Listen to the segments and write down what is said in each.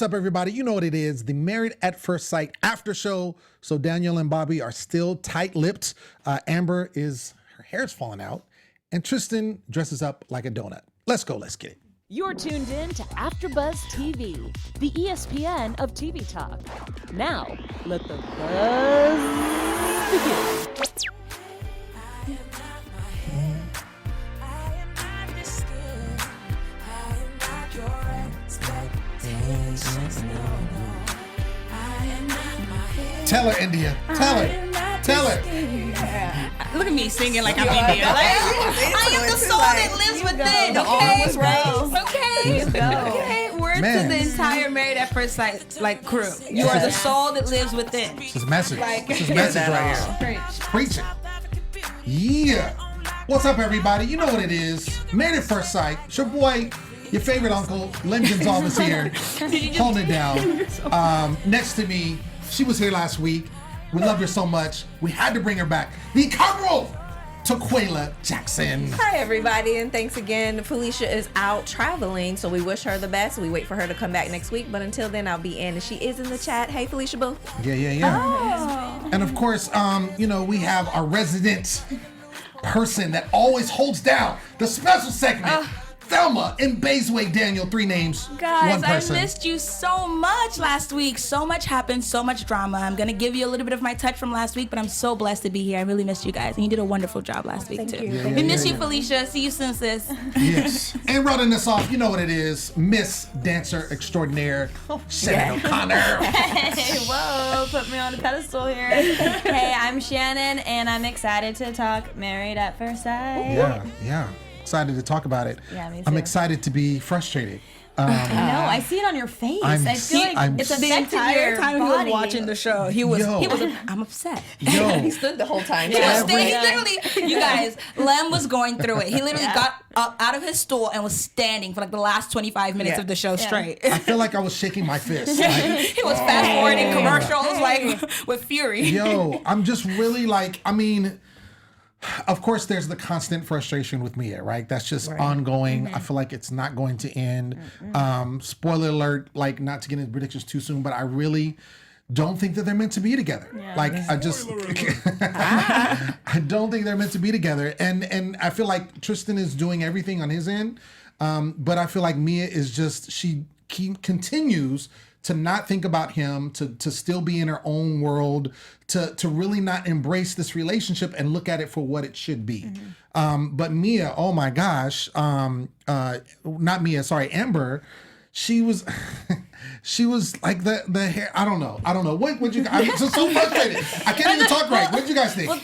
What's up, everybody? You know what it is, the Married at First Sight after show. So Danielle and Bobby are still tight-lipped. Amber her hair's falling out, and Tristan dresses up like a donut. Let's go, let's get it. You're tuned in to AfterBuzz TV, the ESPN of TV talk. Now, let the buzz begin. Tell her, India. Tell her. Tell her. Look at me singing like I'm India. I am the soul that lives within. Okay. Word to the entire Married at First Sight crew. You are the soul that lives within. This is message. This is message right here. Preach it. Yeah. What's up, everybody? You know what it is. Married at First Sight. It's your boy, your favorite uncle, Len Gonzalez here, holding it down. Next to me, she was here last week. We loved her so much. We had to bring her back. The incomparable Taquaila Jackson. Hi, everybody, and thanks again. Felicia is out traveling, so we wish her the best. We wait for her to come back next week, but until then, I'll be in, and she is in the chat. Hey, Felicia Boo. Yeah. Oh. And of course, we have our resident person that always holds down the special segment. Thelma and Danielle, 3 names, Guys, 1 person. I missed you so much last week. So much happened, so much drama. I'm going to give you a little bit of my touch from last week, but I'm so blessed to be here. I really missed you guys, and you did a wonderful job last week, too. We miss you, Felicia. See you soon, sis. Yes. And running this off, you know what it is, Miss Dancer Extraordinaire, Shannon O'Connor. Hey, whoa, put me on a pedestal here. Hey, I'm Shannon, and I'm excited to talk Married at First Sight. Yeah. Excited to talk about it. Yeah, me too. I'm excited to be frustrated. I know. I see it on your face. I feel like it's the entire time he was watching the show. He was. I'm upset. He stood the whole time. He literally, you guys, Lem was going through it. He literally got up out of his stool and was standing for the last 25 minutes of the show straight. I feel like I was shaking my fist. He was fast forwarding commercials with fury. Yo, I'm just really of course, there's the constant frustration with Mia, right? That's just ongoing. I feel like it's not going to end. Spoiler alert, not to get into predictions too soon, but I really don't think that they're meant to be together. Yeah. I don't think they're meant to be together. And I feel like Tristan is doing everything on his end. But I feel like Mia is just, she continues to not think about him, to still be in her own world, to really not embrace this relationship and look at it for what it should be. But Mia, oh my gosh, not Mia, sorry, Amber, she was like the hair. I don't know. What you? I'm just so frustrated. I can't even talk right. What did you guys think? Well,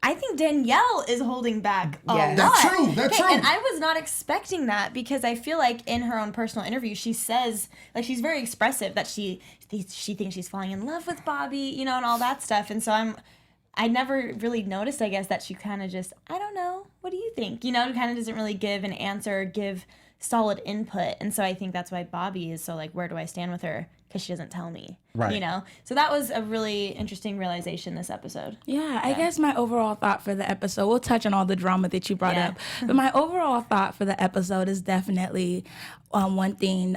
I think Danielle is holding back a lot. That's true. And I was not expecting that because I feel like in her own personal interview, she says, she's very expressive that she thinks she's falling in love with Bobby, and all that stuff. And so I never really noticed, I guess, that she kind of just, I don't know, what do you think? Kind of doesn't really give an answer, give solid input. And so I think that's why Bobby is so where do I stand with her? Because she doesn't tell me, right? So that was a really interesting realization this episode. Yeah, I guess my overall thought for the episode, we'll touch on all the drama that you brought up, but my overall thought for the episode is definitely one thing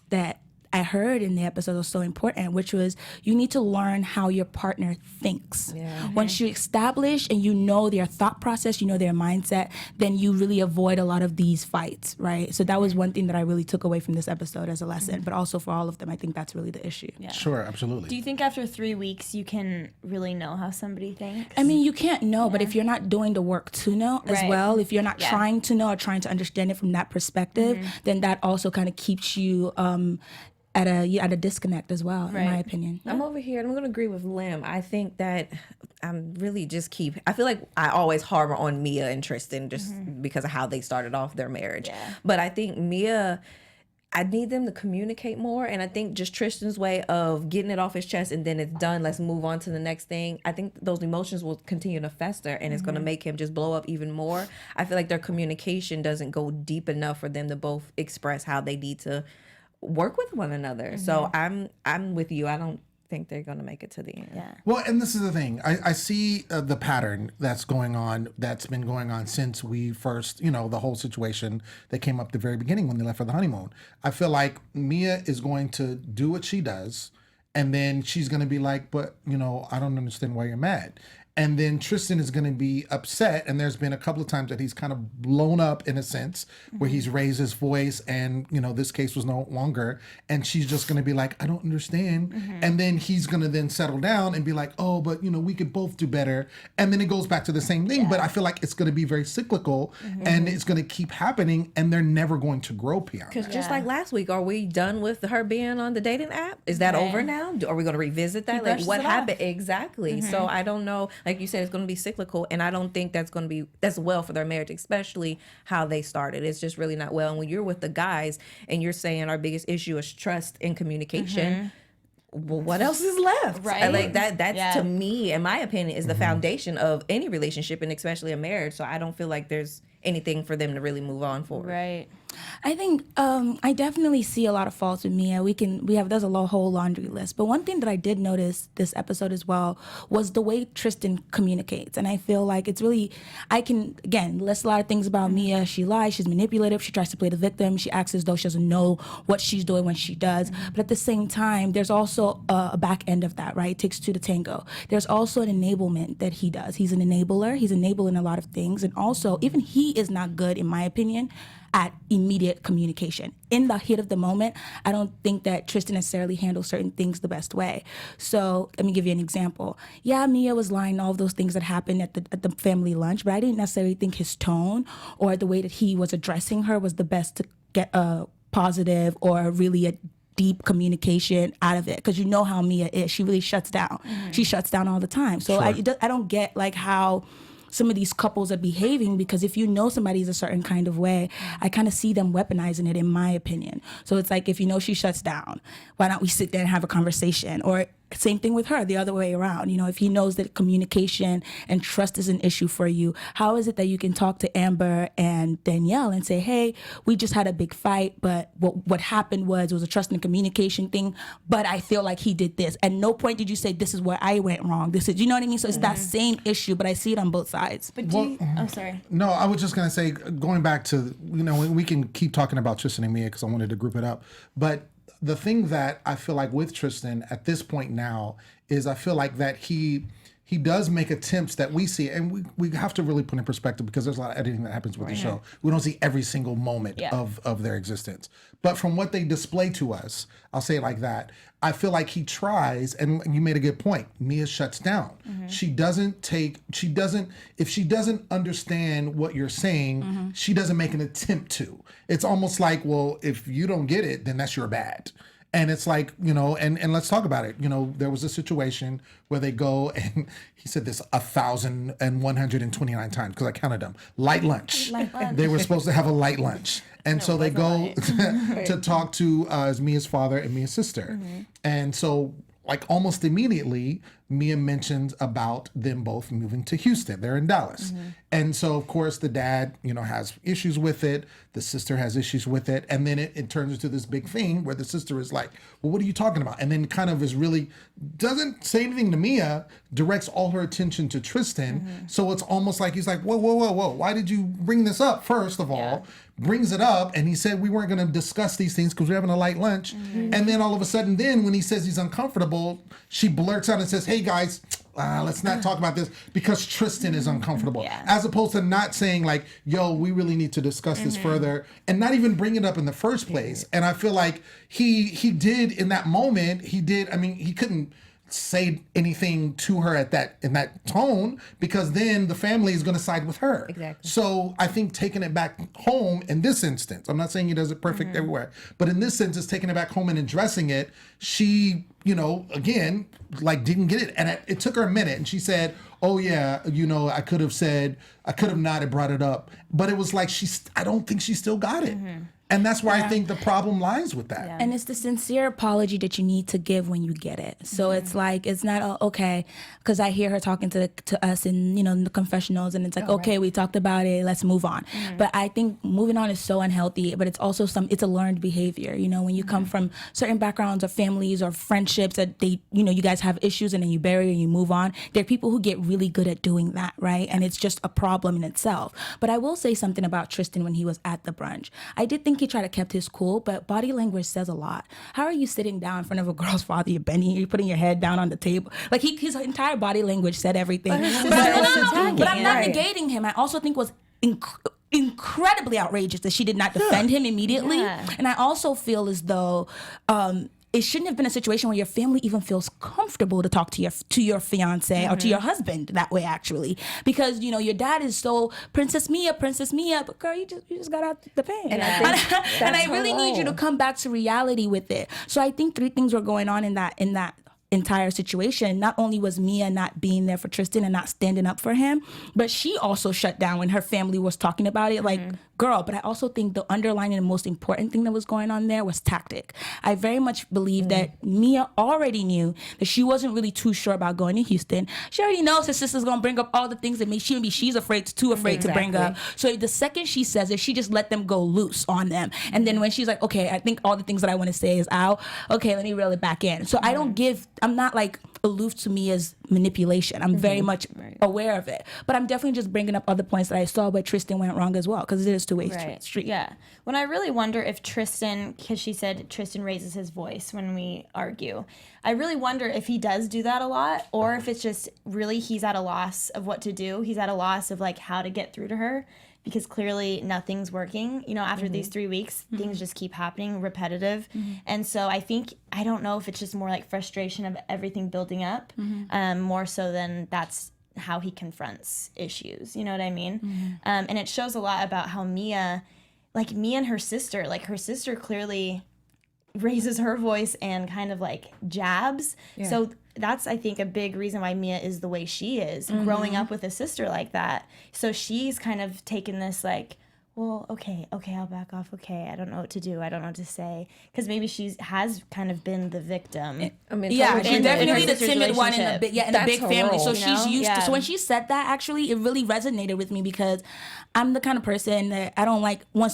that I heard in the episode was so important, which was you need to learn how your partner thinks. Yeah. Once you establish and you know their thought process, you know their mindset, then you really avoid a lot of these fights, right? So that was one thing that I really took away from this episode as a lesson, but also for all of them, I think that's really the issue. Yeah. Sure, absolutely. Do you think after 3 weeks you can really know how somebody thinks? I mean, you can't know, but if you're not doing the work to know as well, if you're not trying to know or trying to understand it from that perspective, then that also kind of keeps you at a disconnect as well, in my opinion. I'm over here, and I'm going to agree with Lim. I think that I'm really I feel like I always harbor on Mia and Tristan just because of how they started off their marriage. Yeah. But I think Mia, I need them to communicate more, and I think just Tristan's way of getting it off his chest and then it's done, let's move on to the next thing. I think those emotions will continue to fester, and it's going to make him just blow up even more. I feel like their communication doesn't go deep enough for them to both express how they need to work with one another. So I'm with you. I don't think they're going to make it to the end. Yeah. Well, and this is the thing. I see the pattern that's going on, that's been going on since we first, the whole situation that came up the very beginning when they left for the honeymoon. I feel like Mia is going to do what she does, and then she's going to be like, but, I don't understand why you're mad. And then Tristan is going to be upset. And there's been a couple of times that he's kind of blown up in a sense where he's raised his voice and, this case was no longer. And she's just going to be like, I don't understand. And then he's going to then settle down and be like, oh, but, we could both do better. And then it goes back to the same thing. Yeah. But I feel like it's going to be very cyclical and it's going to keep happening and they're never going to grow beyond that. Because just like last week, are we done with her being on the dating app? Is that over now? Are we going to revisit that? Like what happened? Exactly. So I don't know. Like you said, it's going to be cyclical, and I don't think that's well for their marriage, especially how they started. It's just really not well. And when you're with the guys and you're saying our biggest issue is trust and communication, well, what else is left? Right. Like that's to me, in my opinion, is the foundation of any relationship, and especially a marriage. So I don't feel like there's anything for them to really move on for. Right. I think I definitely see a lot of faults with Mia. There's a whole laundry list. But one thing that I did notice this episode as well was the way Tristan communicates. And I feel like it's really, list a lot of things about Mia. She lies, she's manipulative, she tries to play the victim, she acts as though she doesn't know what she's doing when she does. But at the same time, there's also a back end of that, right? It takes two to tango. There's also an enablement that he does. He's an enabler. He's enabling a lot of things. And also, even he is not good, in my opinion, at immediate communication. In the heat of the moment, I don't think that Tristan necessarily handles certain things the best way. So let me give you an example. Yeah, Mia was lying, all of those things that happened at the family lunch, but I didn't necessarily think his tone or the way that he was addressing her was the best to get a positive or really a deep communication out of it, because you know how Mia is. She really shuts down. She shuts down all the time. So sure. I don't get like how some of these couples are behaving, because if you know somebody's a certain kind of way, I kind of see them weaponizing it, in my opinion. So it's like, if you know she shuts down, why don't we sit there and have a conversation? Or same thing with her, the other way around. If he knows that communication and trust is an issue for you, how is it that you can talk to Amber and Danielle and say, hey, we just had a big fight, but what happened was a trust and communication thing, but I feel like he did this. At no point did you say, this is where I went wrong. This is, you know what I mean? So it's that same issue, but I see it on both sides. But sorry. No, I was just going to say, going back to, we can keep talking about Tristan and Mia because I wanted to group it up, but the thing that I feel like with Tristan at this point now is I feel like that he does make attempts that we see, and we have to really put in perspective because there's a lot of editing that happens with the show. We don't see every single moment of their existence. But from what they display to us, I'll say it like that, I feel like he tries, and you made a good point, Mia shuts down. If she doesn't understand what you're saying, she doesn't make an attempt to. It's almost like, well, if you don't get it, then that's your bad. And it's like, and let's talk about it. There was a situation where they go, and he said this 1,129 times because I counted them. Light lunch. They were supposed to have a light lunch. And so they go to talk to Mia's father and Mia's sister. And so like almost immediately, Mia mentions about them both moving to Houston. They're in Dallas. And so, of course, the dad, has issues with it. The sister has issues with it. And then it turns into this big thing where the sister is like, well, what are you talking about? And then kind of doesn't say anything to Mia, directs all her attention to Tristan. So it's almost like he's like, whoa, whoa, whoa, whoa. Why did you bring this up, first of all? Brings it up, and he said we weren't going to discuss these things because we're having a light lunch. And then all of a sudden, when he says he's uncomfortable, she blurts out and says, hey guys, let's not talk about this because Tristan is uncomfortable. As opposed to not saying like, yo, we really need to discuss this further, and not even bring it up in the first place. And I feel like he did in that moment, he couldn't say anything to her in that tone, because then the family is going to side with her. Exactly. So I think taking it back home in this instance, I'm not saying he does it perfect everywhere, but in this instance, taking it back home and addressing it, she, again, like didn't get it. And it took her a minute, and she said, oh yeah, I could have not have brought it up, but it was like I don't think she still got it. And that's where I think the problem lies with that. And it's the sincere apology that you need to give when you get it. So it's like, it's not, okay, because I hear her talking to us in, in the confessionals, and it's like, okay, we talked about it, let's move on. But I think moving on is so unhealthy, but it's also it's a learned behavior. When you come from certain backgrounds or families or friendships that you guys have issues and then you bury and you move on. There are people who get really good at doing that, right? And it's just a problem in itself. But I will say something about Tristan when he was at the brunch. I did think he tried to keep his cool, but body language says a lot. How are you sitting down in front of a girl's father, you're bending, you're putting your head down on the table? Like his entire body language said everything. But I'm not negating him. I also think was incredibly outrageous that she did not defend him immediately. Yeah. And I also feel as though it shouldn't have been a situation where your family even feels comfortable to talk to your fiance or to your husband that way, actually, because your dad is so Princess Mia, but girl, you just got out the pain, and I really need you to come back to reality with it. So I think 3 things were going on in that entire situation. Not only was Mia not being there for Tristan and not standing up for him, but she also shut down when her family was talking about it. Like, girl, but I also think the underlying and most important thing that was going on there was tactic. I very much believe that Mia already knew that she wasn't really too sure about going to Houston. She already knows her sister's gonna bring up all the things that she's afraid to bring up. So the second she says it, she just let them go loose on them. And then when she's like, okay, I think all the things that I want to say is out. Okay, let me reel it back in. So I'm not like aloof to Mia's manipulation. I'm very much aware of it. But I'm definitely just bringing up other points that I saw where Tristan went wrong as well, because it is two-way street. Yeah. When I really wonder if Tristan, because she said Tristan raises his voice when we argue, I really wonder if he does do that a lot, or if it's just really he's at a loss of what to do. He's at a loss of like how to get through to her, because clearly nothing's working. After these 3 weeks, things just keep happening, repetitive. And so I don't know if it's just more like frustration of everything building up, more so than that's how he confronts issues. You know what I mean? And it shows a lot about how Mia and her sister clearly raises her voice and kind of like jabs. Yeah. So that's, I think, a big reason why Mia is the way she is, growing up with a sister like that. So she's kind of taken this like, well, okay, I'll back off. Okay, I don't know what to do. I don't know what to say. Because maybe she has kind of been the victim. She's definitely the timid one in a big family. Role, so she's used to. So when she said that, actually, it really resonated with me, because I'm the kind of person that I don't like when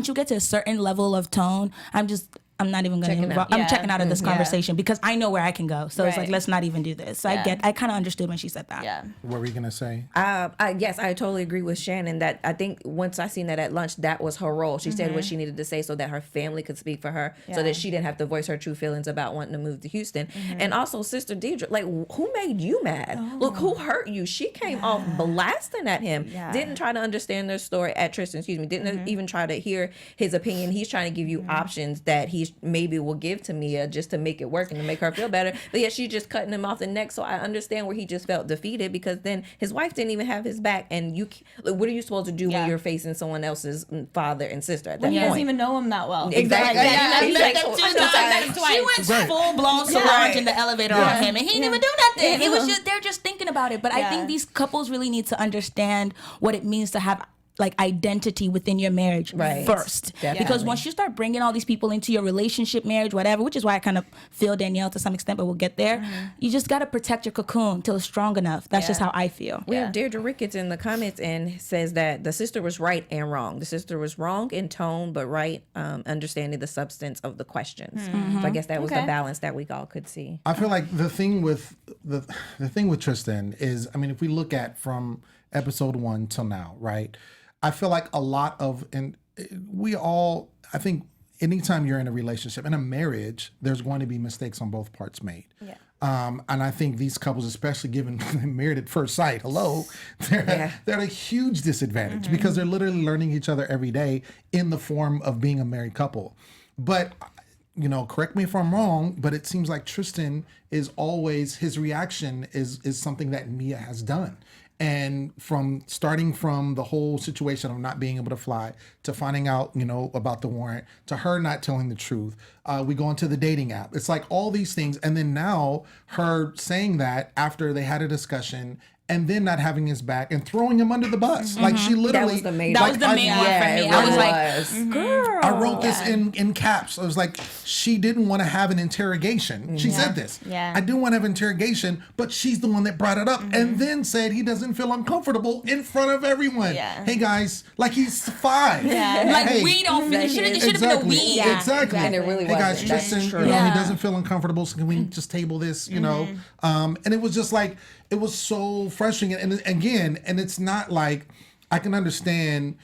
you get to a certain level of tone, I'm not even going to. I'm checking out of this conversation because I know where I can go. So it's like, let's not even do this. So I kind of understood when she said that. Yeah. What were you going to say? Yes, I totally agree with Shannon that I think once I seen that at lunch, that was her role. She said what she needed to say so that her family could speak for her, so that she didn't have to voice her true feelings about wanting to move to Houston. And also, Sister Deidre, like, who made you mad? Look, who hurt you? She came off blasting at him. Didn't try to understand their story at Tristan. Didn't even try to hear his opinion. He's trying to give you options that he's maybe will give to Mia just to make it work and to make her feel better. But yeah, she's just cutting him off the neck. So I understand where he just felt defeated, because then his wife didn't even have his back. And what are you supposed to do when you're facing someone else's father and sister at that point? He doesn't even know him that well. Exactly. She went full blown Solange in the elevator on him, and he didn't even do nothing. It was they're just thinking about it. But I think these couples really need to understand what it means to have like identity within your marriage first. Definitely. Because once you start bringing all these people into your relationship, marriage, whatever, which is why I kind of feel Danielle to some extent, but we'll get there. You just got to protect your cocoon till it's strong enough. That's just how I feel. We have Deirdre Ricketts in the comments and says that the sister was right and wrong. The sister was wrong in tone, but right understanding the substance of the questions. So I guess that was the balance that we all could see. I feel like the thing with the thing with Tristan is, I mean, if we look at from episode 1 till now, right? I feel like a lot of, and I think anytime you're in a relationship, in a marriage, there's going to be mistakes on both parts made. Yeah. And I think these couples, especially given married at first sight, they're at a huge disadvantage because they're literally learning each other every day in the form of being a married couple. But, correct me if I'm wrong, but it seems like Tristan is always, his reaction is something that Mia has done. And starting from the whole situation of not being able to fly, to finding out, about the warrant, to her not telling the truth, we go into the dating app. It's like all these things. And then now her saying that after they had a discussion and then not having his back and throwing him under the bus. Like she literally. That was the main. That was the main one for me. I was like, girl. I wrote this in caps. I was like, she didn't want to have an interrogation. She said this. Yeah. I didn't want to have an interrogation, but she's the one that brought it up and then said he doesn't feel uncomfortable in front of everyone. Yeah. Hey guys, like he's 5. Yeah. Like Hey, we don't feel. It should have been a exactly. we. Yeah. Exactly. And it really hey guys, wasn't. That's Tristan, true. you know, Yeah. he doesn't feel uncomfortable, so can we just table this, you know? And it was just like, it was so frustrating. And again, and it's not like, I can understand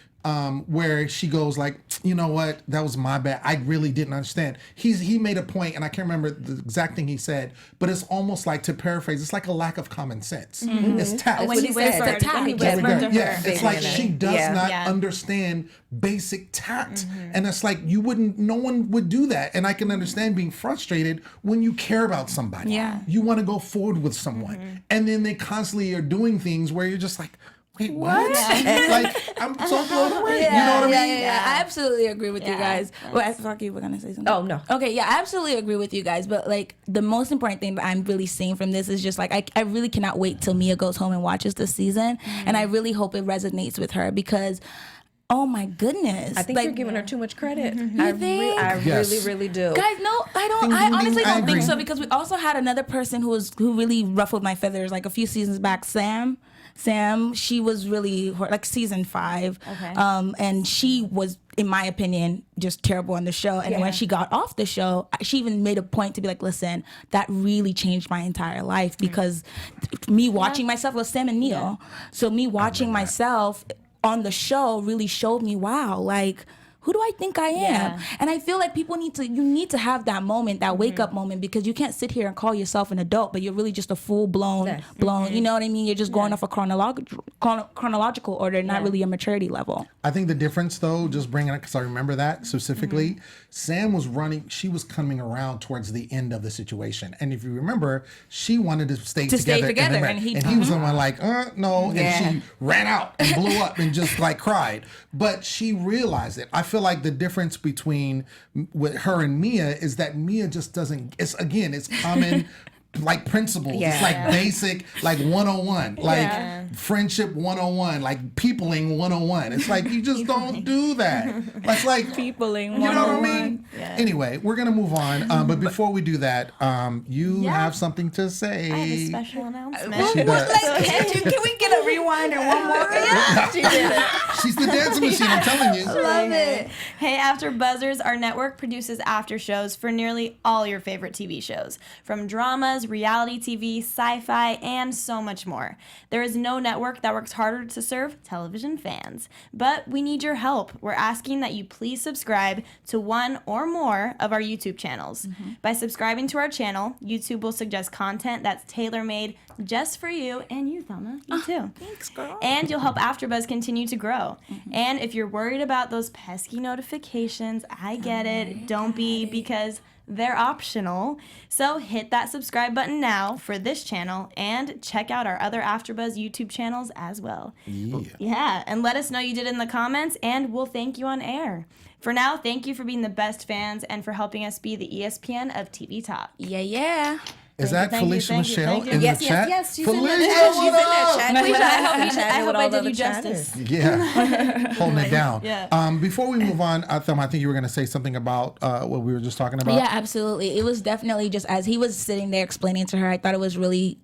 where she goes like, you know what, that was my bad. I really didn't understand. He made a point, and I can't remember the exact thing he said, but it's almost like, to paraphrase, it's like a lack of common sense. It's tact. When he whispered, to Yeah, her. it's like she does not Yeah. understand basic tact, and it's like no one would do that. And I can understand being frustrated when you care about somebody. Yeah. You want to go forward with someone, and then they constantly are doing things where you're just like, wait, what? Like, I'm so blown away. You know what I mean? Yeah. I absolutely agree with you guys. Well, I thought you were gonna say something. Oh, no. Okay, yeah, I absolutely agree with you guys. But like, the most important thing that I'm really seeing from this is just like, I really cannot wait till Mia goes home and watches this season, and I really hope it resonates with her because, oh my goodness, I think like, you're giving her too much credit. You think? I Yes. really do. Guys, no, I don't. Ding, I ding, ding. honestly I don't think agree. so because we also had another person who really ruffled my feathers like a few seasons back. Sam, she was really like season 5, Okay. and she was, in my opinion, just terrible on the show. And when she got off the show, she even made a point to be like, "Listen, that really changed my entire life because me watching myself was Sam and Neil. So me watching myself on the show really showed me, wow, like, who do I think I am?" Yeah. And I feel like you need to have that moment, that wake up moment, because you can't sit here and call yourself an adult, but you're really just a full blown, you know what I mean? You're just going off a chronological order, not really a maturity level. I think the difference, though, just bringing it, because I remember that specifically, Sam was she was coming around towards the end of the situation. And if you remember, she wanted to stay together. And he was the one like, no. Yeah. And she ran out and blew up and just like cried. But she realized it. I feel like the difference between with her and Mia is that Mia just doesn't, it's common like principles. Yeah. It's like basic, like 101, like friendship 101, like peopling 101. It's like, you just don't do that. It's like, Peopling you know what I 101. mean? Anyway, we're going to move on. But before we do that, you have something to say. I have a special announcement. She does. Can we get a rewind and one more? She did it. She's the dancing machine, I'm telling you. Love it. Hey, AfterBuzzers, our network produces after shows for nearly all your favorite TV shows, from dramas, reality TV, sci-fi, and so much more. There is no network that works harder to serve television fans, but we need your help. We're asking that you please subscribe to one or more of our YouTube channels. By subscribing to our channel, YouTube will suggest content that's tailor-made just for you, and you, Thelma, you too. Thanks, girl. And you'll help AfterBuzz continue to grow. And if you're worried about those pesky notifications, I get it. Don't be, because they're optional. So hit that subscribe button now for this channel and check out our other AfterBuzz YouTube channels as well. Yeah, and let us know you did in the comments, and we'll thank you on air. For now, thank you for being the best fans and for helping us be the ESPN of TV Talk. Yeah. Is that Thank you, Felicia thank you, Michelle thank you. in Yes, the yes, chat? yes, she's in Felicia, there. She's in what there up? chatting. I hope I did you justice. Yeah, holding it down. Yeah. Before we move on, Thelma, I think you were going to say something about what we were just talking about. Yeah, absolutely. It was definitely just as he was sitting there explaining to her, I thought it was really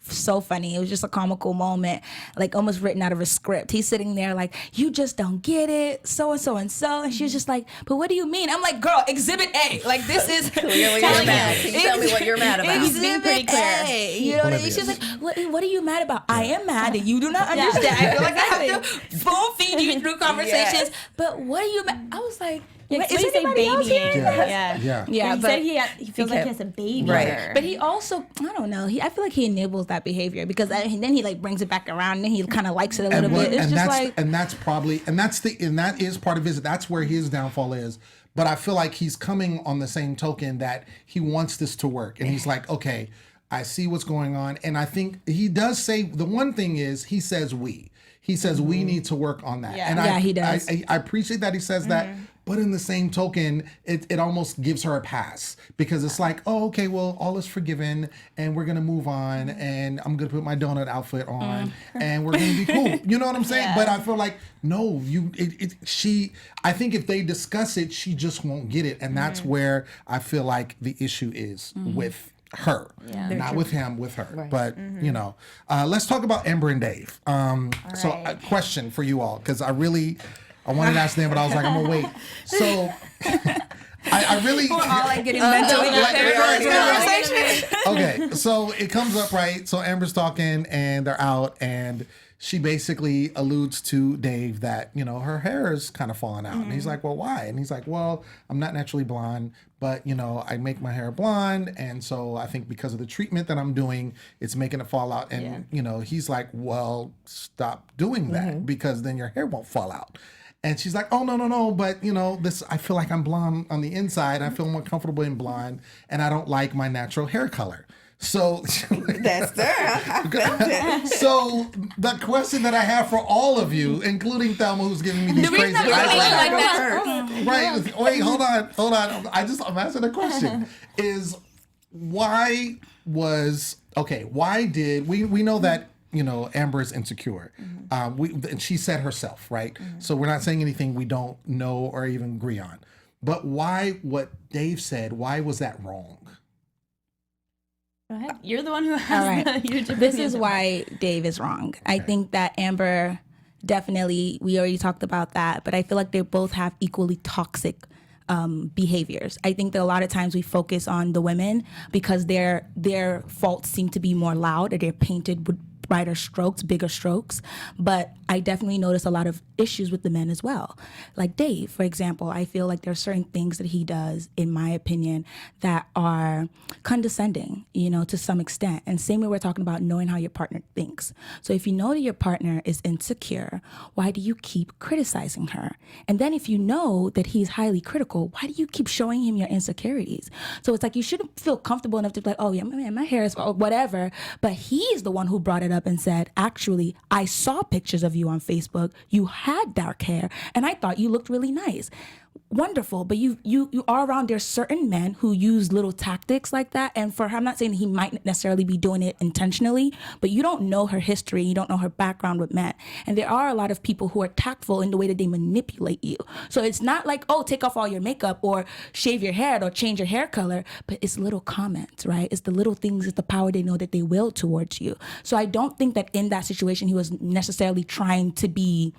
so funny. It was just a comical moment, like almost written out of a script. He's sitting there like, you just don't get it, so and so and so. And she was just like, but what do you mean? I'm like, girl, exhibit A. Like, this is Clearly you're mad. Can you tell me what you're mad about? He's being pretty clear. A. You know what I mean? She's like, what are you mad about? I am mad that you do not understand. I feel like I have to spoon feed you through conversations. But what are you mad? I was like, Yeah, is say anybody else baby? here? Yeah. Yeah, He but said he feels like he has a baby. Right. there. But he also, I don't know. I feel like he enables that behavior because then he like brings it back around and then he kind of likes it a little bit. It's just like, that's probably, and that is part of his, that's where his downfall is. But I feel like he's coming on the same token that he wants this to work. And he's like, okay, I see what's going on. And I think he does say, the one thing is he says we. He says we need to work on that. Yeah. And Yeah, he does. I appreciate that he says that. But in the same token, it almost gives her a pass because it's like, oh, okay, well, all is forgiven and we're going to move on and I'm going to put my donut outfit on and we're going to be cool. You know what I'm saying? Yeah. But I feel like, no, I think if they discuss it, she just won't get it. And that's where I feel like the issue is with her, not with him, with her. Right. But, you know, let's talk about Amber and Dave. So a question for you all, because I wanted to ask them, but I was like, I'm gonna wait. So I really We're all like getting mentally conversation. Okay, so it comes up, right? So Amber's talking and they're out and she basically alludes to Dave that, you know, her hair is kind of falling out. And he's like, well, why? And he's like, well, I'm not naturally blonde, but, you know, I make my hair blonde. And so I think because of the treatment that I'm doing, it's making it fall out. And, you know, he's like, well, stop doing that because then your hair won't fall out. And she's like, oh, no. But, you know, I feel like I'm blonde on the inside. I feel more comfortable in blonde and I don't like my natural hair color. So that's there. So the question that I have for all of you, including Thelma, who's giving me these crazy eyes. Right. Wait, hold on. I'm asking a question. Is why did we know that, you know, Amber is insecure. And she said herself, right? So we're not saying anything we don't know or even agree on. But why what Dave said, why was that wrong? Go ahead. You're the one who has This is why Dave is wrong. I think that Amber definitely, we already talked about that, but I feel like they both have equally toxic behaviors. I think that a lot of times we focus on the women because their faults seem to be more loud, or they're painted with brighter strokes, bigger strokes. But I definitely notice a lot of issues with the men as well. Like Dave, for example, I feel like there are certain things that he does, in my opinion, that are condescending, you know, to some extent. And same way we're talking about knowing how your partner thinks. So if you know that your partner is insecure, why do you keep criticizing her? And then if you know that he's highly critical, why do you keep showing him your insecurities? So it's like you shouldn't feel comfortable enough to be like, oh yeah, man, my hair is whatever. But he's the one who brought it up and said, actually, I saw pictures of you on Facebook. You had dark hair, and I thought you looked really nice. Wonderful, but you are around. There's certain men who use little tactics like that, and for her, I'm not saying he might necessarily be doing it intentionally, but you don't know her history, you don't know her background with men, and there are a lot of people who are tactful in the way that they manipulate you. So it's not like, oh, take off all your makeup or shave your hair or change your hair color, but it's little comments, right? It's the little things, it's the power they know that they will towards you. So I don't think that in that situation he was necessarily trying to be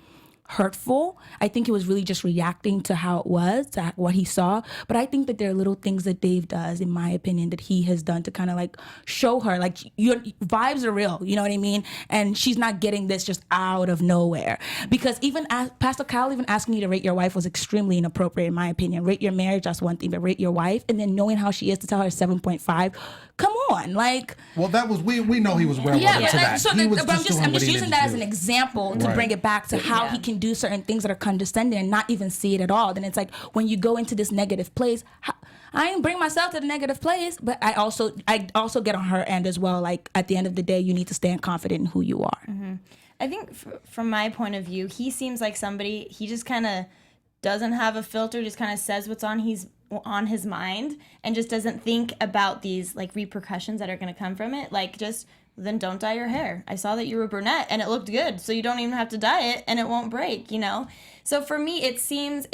hurtful. I think he was really just reacting to how it was, to what he saw. But I think that there are little things that Dave does, in my opinion, that he has done to kind of like show her, like, your vibes are real, you know what I mean? And she's not getting this just out of nowhere. Because even Pastor Kyle even asking you to rate your wife was extremely inappropriate, in my opinion. Rate your marriage, that's one thing, but rate your wife, and then knowing how she is to tell her 7.5, come on, like. Well, that was, we know he was well to that. So but I'm just using that as an example to bring it back to how he can do certain things that are condescending and not even see it at all. Then it's like when you go into this negative place, I ain't bring myself to the negative place, but I also get on her end as well. Like at the end of the day, you need to stand confident in who you are. Mm-hmm. I think from my point of view, he seems like somebody, he just kind of doesn't have a filter, just kind of says what's on his mind and just doesn't think about these like repercussions that are going to come from it. Like just then don't dye your hair. I saw that you were brunette and it looked good, so you don't even have to dye it and it won't break, you know? So for me, it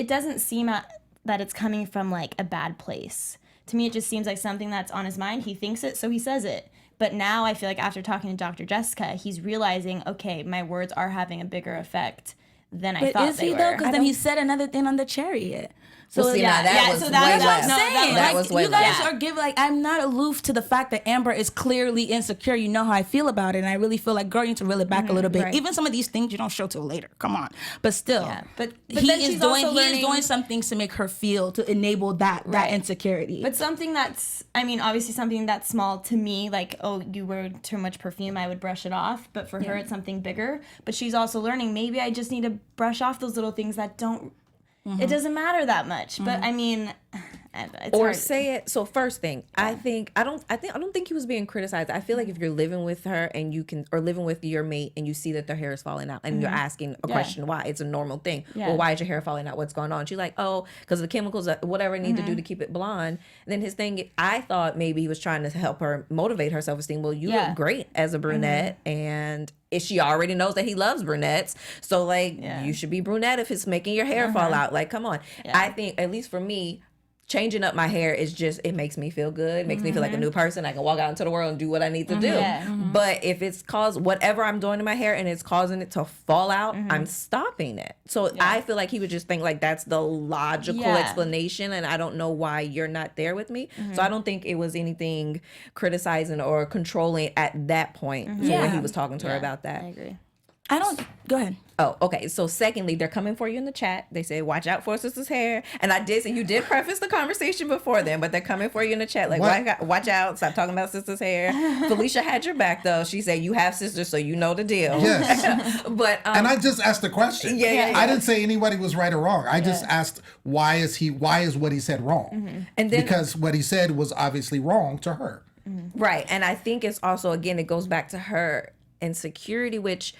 doesn't seem that it's coming from like a bad place. To me, it just seems like something that's on his mind. He thinks it, so he says it. But now I feel like after talking to Dr. Jessica, he's realizing, okay, my words are having a bigger effect than I thought they were. But is he though? Because then he said another thing on the chariot. So well, see, now that was way less. That was way less. You guys are giving, like, I'm not aloof to the fact that Amber is clearly insecure. You know how I feel about it, and I really feel like, girl, you need to reel it back a little bit. Right. Even some of these things you don't show till later. Come on, but still, but he is doing some things to make her feel, to enable that insecurity. But something that's, I mean, obviously something that's small to me, like, oh, you wear too much perfume, I would brush it off. But for her, it's something bigger. But she's also learning, maybe I just need to brush off those little things that don't. It doesn't matter that much, but I mean, It's or hard. say it. So first thing, I don't think he was being criticized. I feel like if you're living with her and you can, or living with your mate and you see that their hair is falling out and you're asking a question why, it's a normal thing. Yeah. Well, why is your hair falling out? What's going on? She's like, oh, because the chemicals, whatever I need to do to keep it blonde. And then his thing, I thought maybe he was trying to help her motivate her self-esteem. Well, you look great as a brunette, and she already knows that he loves brunettes. So like, you should be brunette if it's making your hair fall out. Like, come on. I think, at least for me, changing up my hair is just, it makes me feel good. It makes me feel like a new person. I can walk out into the world and do what I need to do. But if it's caused, whatever I'm doing to my hair and it's causing it to fall out, I'm stopping it. So I feel like he would just think like that's the logical explanation, and I don't know why you're not there with me. So I don't think it was anything criticizing or controlling at that point. So when he was talking to her about that. I agree. Go ahead. Oh, okay. So secondly, they're coming for you in the chat. They say, watch out for sister's hair. And I did say, you did preface the conversation before then, but they're coming for you in the chat. Like, watch out. Stop talking about sister's hair. Felicia had your back, though. She said, you have sisters, so you know the deal. Yes. But and I just asked the question. I didn't say anybody was right or wrong. I just asked, why is what he said wrong? And then, because what he said was obviously wrong to her. Right. And I think it's also, again, it goes back to her insecurity, which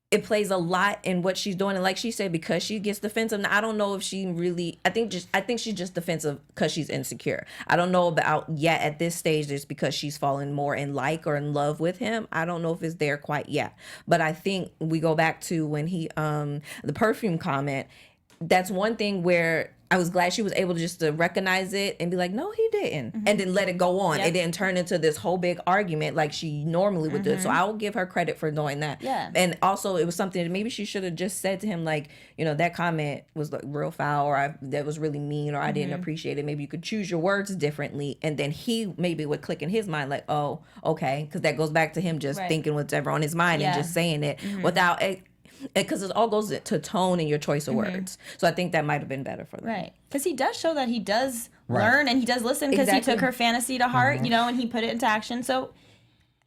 it plays a lot in what she's doing. And like she said, because she gets defensive. Now, I don't know if she really, I think she's just defensive because she's insecure. I don't know about yet at this stage, it's because she's fallen more in like or in love with him. I don't know if it's there quite yet. But I think we go back to when he, the perfume comment, that's one thing where I was glad she was able to just to recognize it and be like, no, he didn't. And then let it go on. It didn't turn into this whole big argument like she normally would do. So I will give her credit for doing that. Yeah. And also it was something that maybe she should have just said to him, like, you know, that comment was like real foul, or that was really mean, or I didn't appreciate it. Maybe you could choose your words differently. And then he maybe would click in his mind like, oh, okay. Because that goes back to him just thinking whatever on his mind and just saying it without it. Because it all goes to tone and your choice of words. So I think that might have been better for them. Right. Because he does show that he does learn and he does listen, because he took her fantasy to heart, you know, and he put it into action. So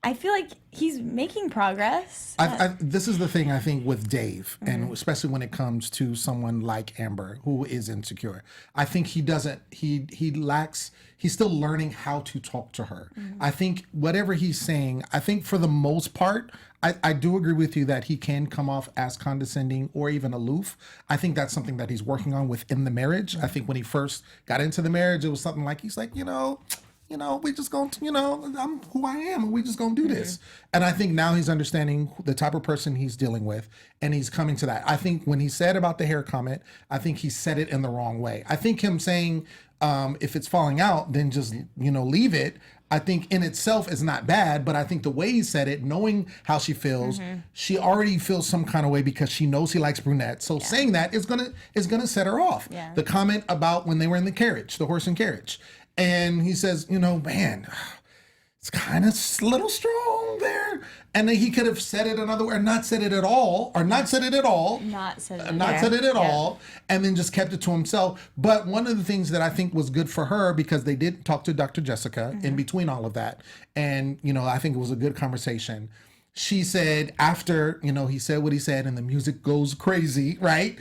I feel like he's making progress. This is the thing I think with Dave, and especially when it comes to someone like Amber who is insecure. I think he lacks. He's still learning how to talk to her. I think whatever he's saying, I think for the most part, I do agree with you that he can come off as condescending or even aloof. I think that's something that he's working on within the marriage. I think when he first got into the marriage, it was something like, he's like, we just going to, I'm who I am, and we just going to do this. And I think now he's understanding the type of person he's dealing with, and he's coming to that. I think when he said about the hair comment, I think he said it in the wrong way. I think him saying, if it's falling out, then just, leave it, I think in itself is not bad, but I think the way he said it, knowing how she feels, she already feels some kind of way because she knows he likes brunettes. So saying that is gonna set her off. Yeah. The comment about when they were in the carriage, the horse and carriage. And he says, man, it's kind of a little strong there. And then he could have said it another way, or not said it at all, and then just kept it to himself. But one of the things that I think was good for her, because they did talk to Dr. Jessica in between all of that. And, I think it was a good conversation. She said after, he said what he said and the music goes crazy, right?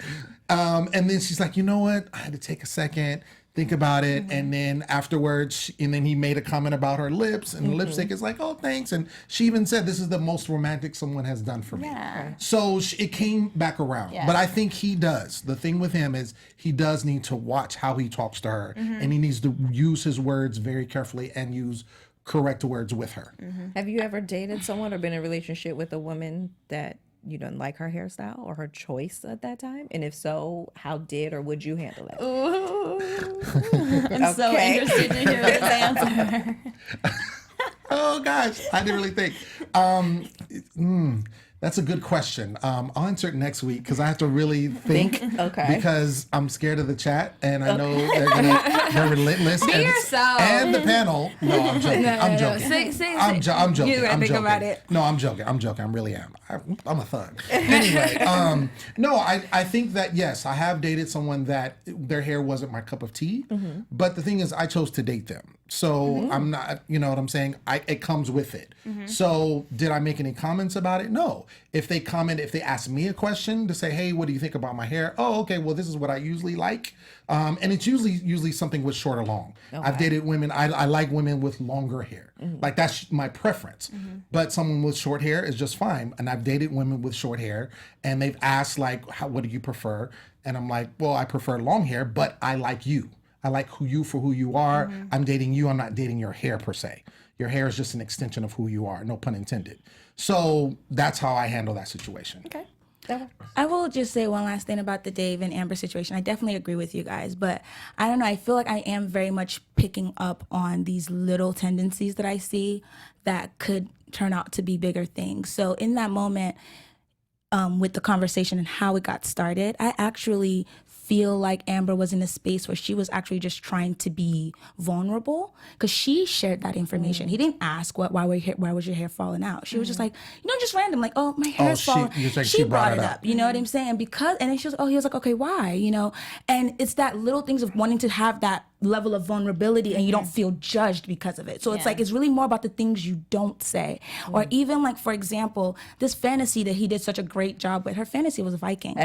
And then she's like, you know what? I had to take a second, think about it. And then afterwards, and then he made a comment about her lips, and the lipstick is like, oh, thanks. And she even said, this is the most romantic someone has done for me. Yeah. So it came back around. Yeah. But I think he does. The thing with him is he does need to watch how he talks to her. And he needs to use his words very carefully and use correct words with her. Have you ever dated someone or been in a relationship with a woman that you didn't like her hairstyle or her choice at that time? And if so, how did or would you handle it? Ooh. I'm so interested to hear this answer. Oh gosh, I didn't really think. That's a good question. I'll answer it next week because I have to really think. Okay. Because I'm scared of the chat, and I know they're relentless. Be yourself. And the panel. No, I'm joking. I'm joking. I'm joking. You gotta think about it. No, I'm joking. I really am. I'm a thug. Anyway, no, I think that, yes, I have dated someone that their hair wasn't my cup of tea. But the thing is, I chose to date them So I'm not, you know what I'm saying? It comes with it. So did I make any comments about it? No. If they ask me a question to say, hey, what do you think about my hair? Oh, okay, well, this is what I usually like. And it's usually something with short or long. Okay. I've dated women, I like women with longer hair. Like that's my preference. But someone with short hair is just fine. And I've dated women with short hair and they've asked like, what do you prefer? And I'm like, well, I prefer long hair, but I like you. I like you for who you are. I'm dating you. I'm not dating your hair per se. Your hair is just an extension of who you are. No pun intended. So that's how I handle that situation. Okay. I will just say one last thing about the Dave and Amber situation. I definitely agree with you guys, but I don't know. I feel like I am very much picking up on these little tendencies that I see that could turn out to be bigger things. So in that moment, with the conversation and how it got started, I actually feel like Amber was in a space where she was actually just trying to be vulnerable because she shared that information. He didn't ask why was your hair falling out. She was just like, just random, like, oh, my hair's falling. She brought it up. You know what I'm saying? And then he was like, okay, why? And it's that little things of wanting to have that level of vulnerability and you don't feel judged because of it. So it's like, it's really more about the things you don't say. Or even like, for example, this fantasy that he did such a great job with, her fantasy was a Viking.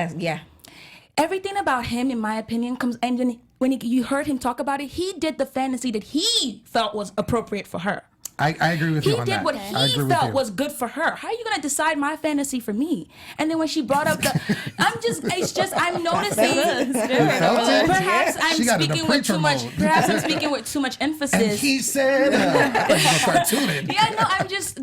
Everything about him, in my opinion, comes, and then when you heard him talk about it, he did the fantasy that he felt was appropriate for her. I agree with you on that. He did what he felt was good for her. How are you going to decide my fantasy for me? And then when she brought up I'm noticing. Perhaps I'm speaking with too much. Perhaps I'm speaking with too much emphasis. And he said, I'm just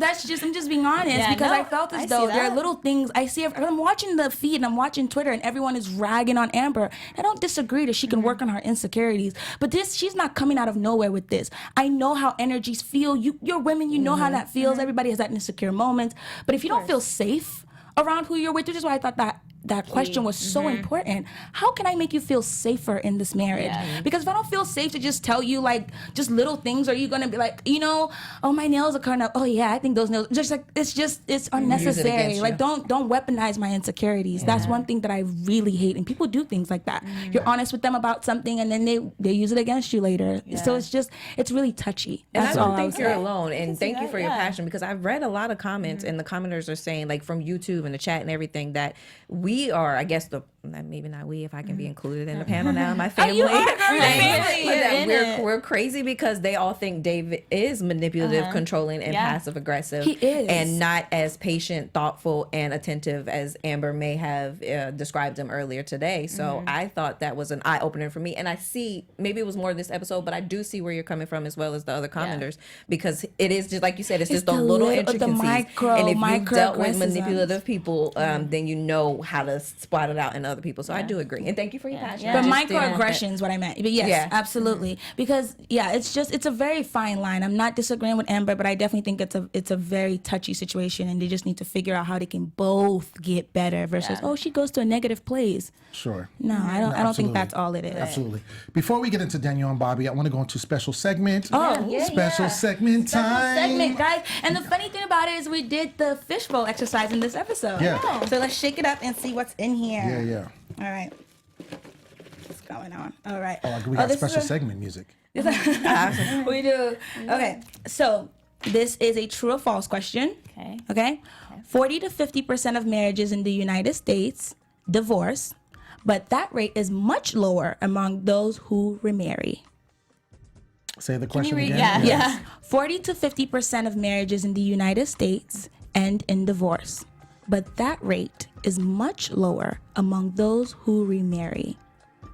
being honest because I felt as though there are little things I see. I'm watching the feed and I'm watching Twitter and everyone is ragging on Amber. I don't disagree that she can work on her insecurities, but she's not coming out of nowhere with this. I know how energies feel. You're women, you know how that feels. Everybody has that insecure moment. But if you don't feel safe around who you're with, which is why I thought that question was so important. How can I make you feel safer in this marriage? Because if I don't feel safe to just tell you like just little things, are you gonna be like, oh, my nails are coming up. Oh yeah, I think those nails. Just like it's unnecessary. Like don't weaponize my insecurities. That's one thing that I really hate. And people do things like that. You're honest with them about something, and then they use it against you later. So it's really touchy. That's all. I don't think you're alone. And thank you for your passion, because I've read a lot of comments, and the commenters are saying, like from YouTube and the chat and everything, that we are, I guess, maybe not we, if I can be included in the panel now, my family. You are family. We're crazy because they all think Dave is manipulative, controlling, and passive aggressive. He is. And not as patient, thoughtful, and attentive as Amber may have described him earlier today. So I thought that was an eye-opener for me. And I see, maybe it was more this episode, but I do see where you're coming from as well as the other commenters, because it is just like you said, it's just the little intricacies. And if you've dealt with manipulative people, then you know how to spot it out in other people. So I do agree. And thank you for your passion. But microaggressions is what I meant. But yes, absolutely. Because it's a very fine line. I'm not disagreeing with Amber, but I definitely think it's a very touchy situation, and they just need to figure out how they can both get better versus she goes to a negative place. Sure. No, I don't think that's all it is. Absolutely. Before we get into Danielle and Bobby, I want to go into special segment. Special segment time. Segment, guys. And the funny thing about it is we did the fishbowl exercise in this episode. Yeah. So let's shake it up and see what's in here. Yeah. All right. What's going on? All right. We got special segment music. We do. Okay. So this is a true or false question. Okay. 40 to 50% of marriages in the United States divorce, but that rate is much lower among those who remarry. Say the question again. Yeah. 40 to 50% of marriages in the United States end in divorce, but that rate is much lower among those who remarry.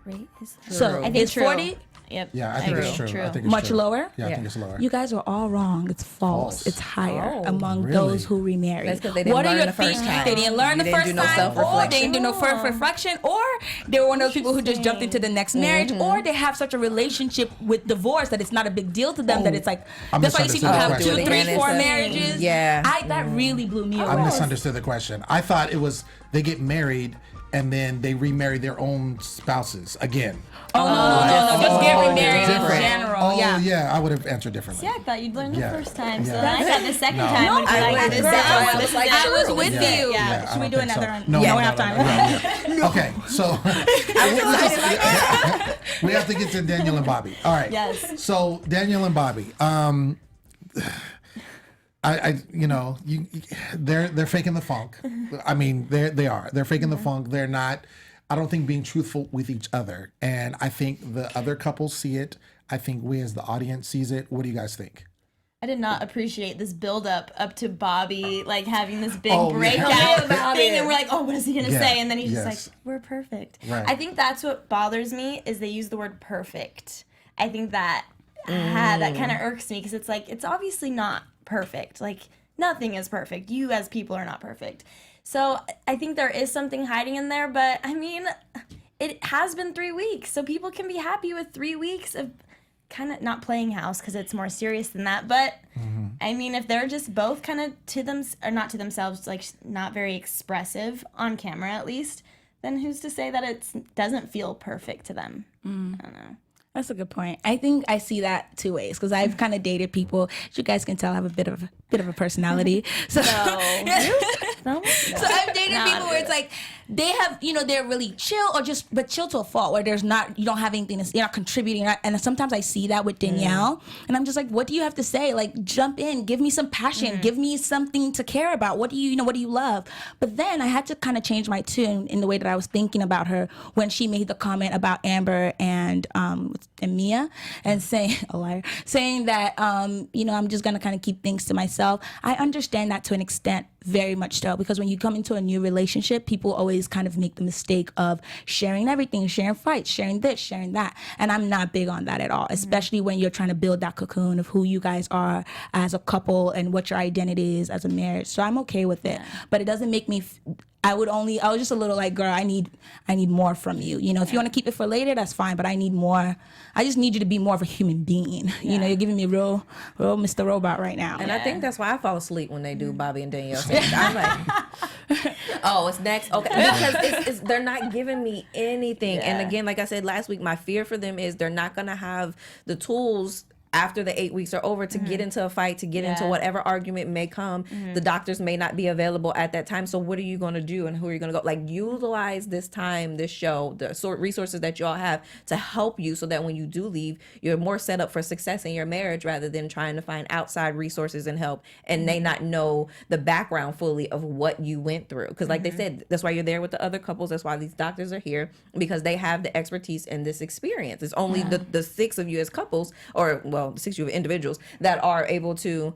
Rate is true. So I think it's 40. Yep. Yeah, I think it's true. I think it's Much true. lower? Yeah, I think it's lower. You guys are all wrong. It's false. It's higher among really? those who remarry. That's because they didn't learn the first time. They didn't learn the first time, or they didn't do no self-reflection, or they were one of those people who just jumped into the next marriage, or they have such a relationship with divorce that it's not a big deal to them, that it's like, that's why you see people have 2, 3, 4 marriages. Yeah. That really blew me away. I misunderstood the question. I thought it was they get married and then they remarry their own spouses again. No, just get remarried in Different. general. Oh, yeah. yeah, I would have answered differently. See, I thought you'd learn the Yeah. first time. So Yeah. then I thought the second No. time No, would be I like, wouldn't. this is I it. was like, I was with Yeah. you. Yeah, I Should we don't do think another so. one? No, we no, don't no, have no, time. no. Okay, so we have to get to Danielle and Bobby. All right. Yes. So Danielle and Bobby. They're faking the funk. I mean, they are. They're faking the funk. They're not. I don't think being truthful with each other. And I think the other couples see it. I think we as the audience sees it. What do you guys think? I did not appreciate this build up to Bobby like having this big Oh, yeah. breakout About thing, it. and we're like, oh, what is he gonna Yeah. say? And then he's Yes. just like, we're perfect. Right. I think that's what bothers me is they use the word perfect. I think that that kind of irks me because it's like it's obviously not perfect. Like nothing is perfect. You as people are not perfect. So I think there is something hiding in there, but I mean, it has been 3 weeks, so people can be happy with 3 weeks of kind of not playing house because it's more serious than that. But I mean, if they're just both kind of to them or not to themselves, like not very expressive on camera at least, then who's to say that it doesn't feel perfect to them? I don't know. That's a good point. I think I see that two ways because I've kind of dated people. As you guys can tell, I have a bit of a personality. So, so I've dated people where it's like they have, they're really chill but chill to a fault where there's not, you don't have anything, you're not contributing. And sometimes I see that with Danielle and I'm just like, what do you have to say? Like, jump in, give me some passion, give me something to care about. What do you love? But then I had to kind of change my tune in the way that I was thinking about her when she made the comment about Amber and Mia and saying that, I'm just going to kind of keep things to myself. I understand that to an extent, very much so, because when you come into a new relationship, people always kind of make the mistake of sharing everything, sharing fights, sharing this, sharing that. And I'm not big on that at all, especially when you're trying to build that cocoon of who you guys are as a couple and what your identity is as a marriage. So I'm okay with it, but it doesn't make me I was just a little like, girl, I need more from you. If you want to keep it for later, that's fine, but I need more. I just need you to be more of a human being. You're giving me a real Mr. Robot right now. And I think that's why I fall asleep when they do Bobby and Danielle. I'm like, oh, it's next. Okay. Because they're not giving me anything. Yeah. And again, like I said last week, my fear for them is they're not going to have the tools after the 8 weeks are over to get into a fight, to get into whatever argument may come. The doctors may not be available at that time. So what are you going to do and who are you going to go? Like, utilize this time, this show, the sort resources that you all have to help you so that when you do leave, you're more set up for success in your marriage rather than trying to find outside resources and help and they not know the background fully of what you went through. Because like they said, that's why you're there with the other couples. That's why these doctors are here, because they have the expertise in this experience. It's only the six of you as couples, or the 6 of you individuals that are able to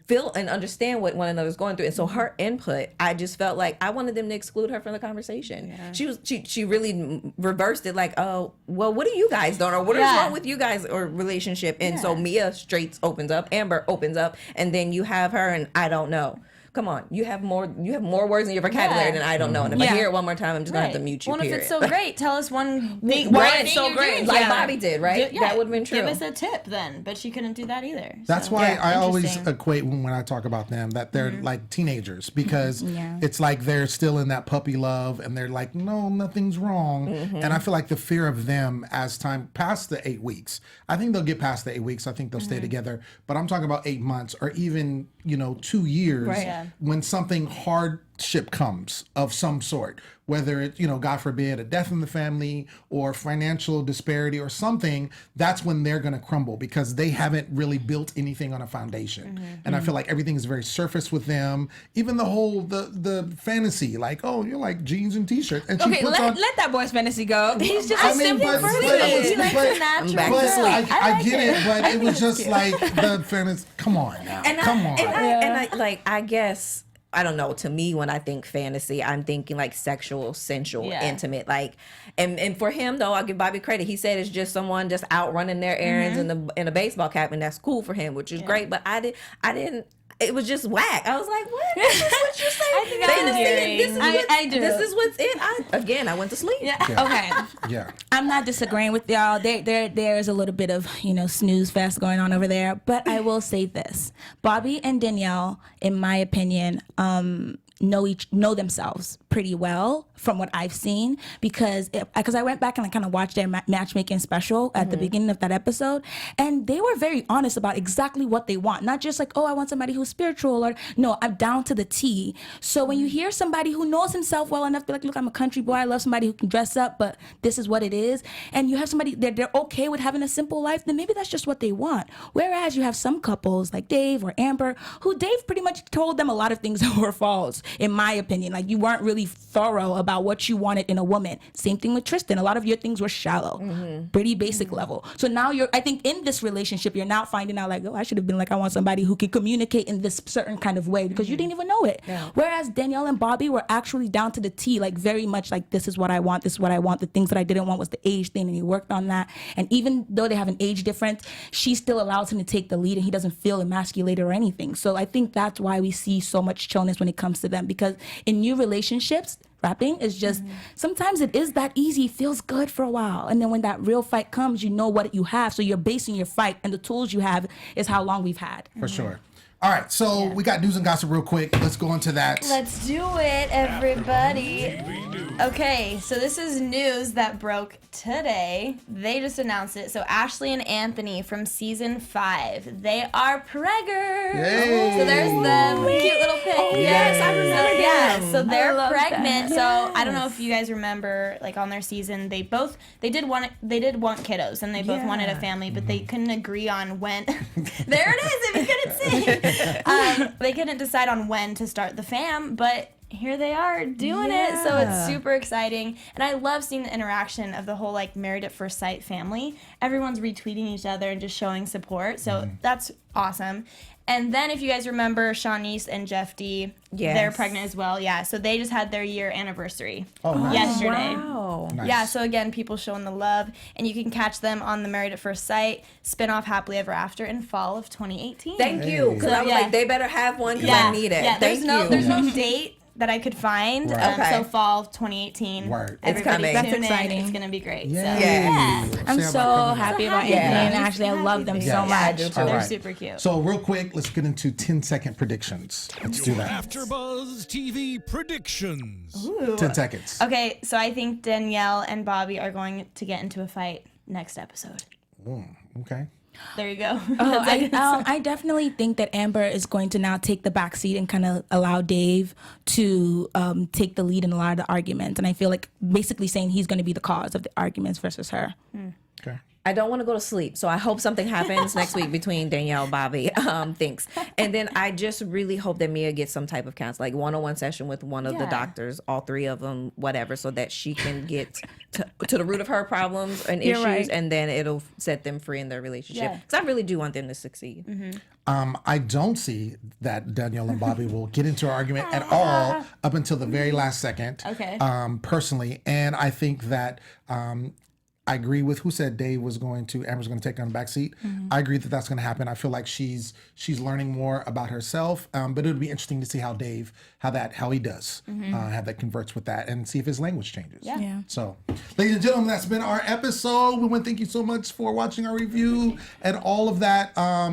feel and understand what one another's going through. And so her input, I just felt like I wanted them to exclude her from the conversation. She really reversed it, like, oh, well, what do you guys don't, or what is wrong with you guys or relationship? And so Mia straight opens up, Amber opens up, and then you have her and I don't know. Come on, you have more words in your vocabulary than I don't know. And if I hear it one more time, I'm just gonna have to mute you. Well, period. if it's so great, tell us one big why thing it's so you're great, doing. like Bobby did, right? That would have been true. Give us a tip then, but she couldn't do that either. That's So, why I always interesting. equate when I talk about them that they're like teenagers, because it's like they're still in that puppy love and they're like, no, nothing's wrong. And I feel like the fear of them as time past the 8 weeks, I think they'll get past the 8 weeks. I think they'll stay together. But I'm talking about 8 months or even, 2 years when something hardship comes of some sort, whether it's, God forbid, a death in the family or financial disparity or something, that's when they're going to crumble because they haven't really built anything on a foundation. And I feel like everything is very surface with them. Even the whole, the fantasy, like, oh, you're like jeans and t-shirts. And she Okay, puts on, let that boy's fantasy go. He's just I mean, but I get it, but it was just like the fantasy. Come on now, come on. I guess, I don't know, to me, when I think fantasy, I'm thinking like sexual, sensual, intimate, like, and for him though, I'll give Bobby credit. He said it's just someone just out running their errands in a baseball cap, and that's cool for him, which is great. But I didn't. It was just whack. I was like, what? This is what you're saying? I think I do. This is what's it. I went to sleep. Okay. Yeah. I'm not disagreeing with y'all. There's a little bit of, snooze fest going on over there. But I will say this. Bobby and Danielle, in my opinion, know themselves pretty well from what I've seen, because I went back and I kind of watched their matchmaking special at the beginning of that episode, and they were very honest about exactly what they want. Not just like, oh, I want somebody who's spiritual, or no, I'm down to the T. So when you hear somebody who knows himself well enough to be like, look, I'm a country boy, I love somebody who can dress up, but this is what it is, and you have somebody that they're okay with having a simple life, then maybe that's just what they want. Whereas you have some couples like Dave or Amber, who Dave pretty much told them a lot of things that were false, in my opinion. Like, you weren't really thorough about what you wanted in a woman. Same thing with Tristan. A lot of your things were shallow, pretty basic level. So now I think in this relationship, you're now finding out like, oh, I should have been like, I want somebody who can communicate in this certain kind of way, because you didn't even know it. Yeah. Whereas Danielle and Bobby were actually down to the T, like very much like, this is what I want, this is what I want. The things that I didn't want was the age thing, and he worked on that. And even though they have an age difference, she still allows him to take the lead, and he doesn't feel emasculated or anything. So I think that's why we see so much chillness when it comes to them, because in new relationships, rapping is just, sometimes it is that easy, feels good for a while, and then when that real fight comes, you know what you have, so you're basing your fight, and the tools you have is how long we've had. For sure. All right, so we got news and gossip real quick. Let's go into that. Let's do it, everybody. Okay, so this is news that broke today. They just announced it. So Ashley and Anthony from season 5, they are preggers. Yay. So there's the cute little pic. Oh, yes, I remember them. Yeah, so they're love pregnant. that. So I don't know if you guys remember, like on their season, they did want kiddos, and they both wanted a family, but they couldn't agree on when. There it is. If you couldn't see. They couldn't decide on when to start the fam, but here they are doing it, so it's super exciting. And I love seeing the interaction of the whole like Married at First Sight family. Everyone's retweeting each other and just showing support, so that's awesome. And then if you guys remember, Shawnice and Jeff D, they're pregnant as well. Yeah, so they just had their year anniversary yesterday. Wow. Nice. Yeah, so again, people showing the love, and you can catch them on the Married at First Sight spinoff Happily Ever After in fall of 2018. Thank you, because I was like, they better have one because I need it. Yeah, Thank you. There's no date that I could find. Right. So fall of 2018. Word. It's coming. That's tune in. exciting. It's gonna be great. Yeah. So, yeah. I'm so happy about Anthony and Ashley. I love them so much. I do too. All They're right. super cute. So real quick, let's get into 10-second predictions. Let's do that. AfterBuzz TV predictions. 10 seconds. Okay, so I think Danielle and Bobby are going to get into a fight next episode. Okay. There you go. I definitely think that Amber is going to now take the back seat and kind of allow Dave to take the lead in a lot of the arguments. And I feel like basically saying he's going to be the cause of the arguments versus her. Okay. I don't want to go to sleep, so I hope something happens next week between Danielle and Bobby. Thanks. And then I just really hope that Mia gets some type of counsel, like one-on-one session with one of the doctors, all three of them, whatever, so that she can get to the root of her problems and issues, right. and then it'll set them free in their relationship. Because I really do want them to succeed. I don't see that Danielle and Bobby will get into an argument at all up until the very last second. Okay. Personally, and I think that I agree with who said Dave was going to, Amber's going to take on the back seat. I agree that that's going to happen. I feel like she's learning more about herself, but it would be interesting to see how how he does, how that converts with that, and see if his language changes. Yeah. So, ladies and gentlemen, that's been our episode. We want to thank you so much for watching our review and all of that.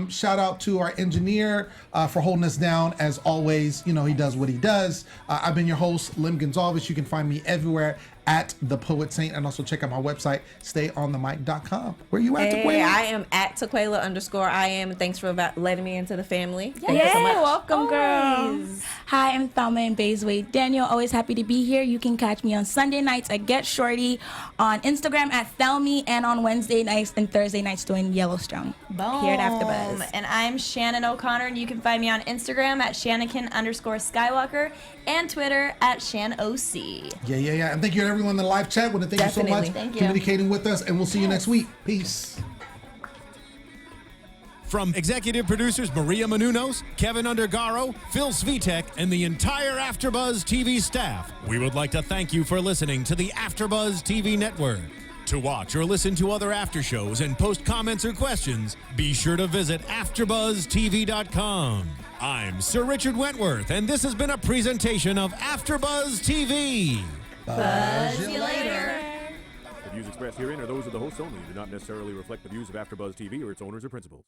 Shout out to our engineer for holding us down. As always, you know, he does what he does. I've been your host, Lim Gonzalez. You can find me everywhere at The Poet Saint, and also check out my website, stayonthemic.com. Where you at, Taquaila? Hey, I am at Taquaila_I am. Thanks for letting me into the family. Thank you Yeah, so much. welcome, girl. Hi, I'm Thelma in Baysway. Danielle, always happy to be here. You can catch me on Sunday nights at Get Shorty, on Instagram at Thelmy, and on Wednesday nights and Thursday nights doing Yellowstone. Boom. Here at AfterBuzz. And I'm Shannon O'Connor, and you can find me on Instagram at Shannakin_Skywalker and Twitter at ShanOC. Yeah. And thank you to everyone in the live chat. Want to thank you so Definitely. much Thank you. communicating with us, and we'll see you next week. Peace. From executive producers Maria Menounos, Kevin Undergaro, Phil Svitek, and the entire AfterBuzz TV staff, we would like to thank you for listening to the AfterBuzz TV network. To watch or listen to other after shows and post comments or questions, be sure to visit AfterBuzzTV.com. I'm Sir Richard Wentworth, and this has been a presentation of AfterBuzz TV. See you later. The views expressed herein are those of the hosts only and do not necessarily reflect the views of AfterBuzz TV or its owners or principals.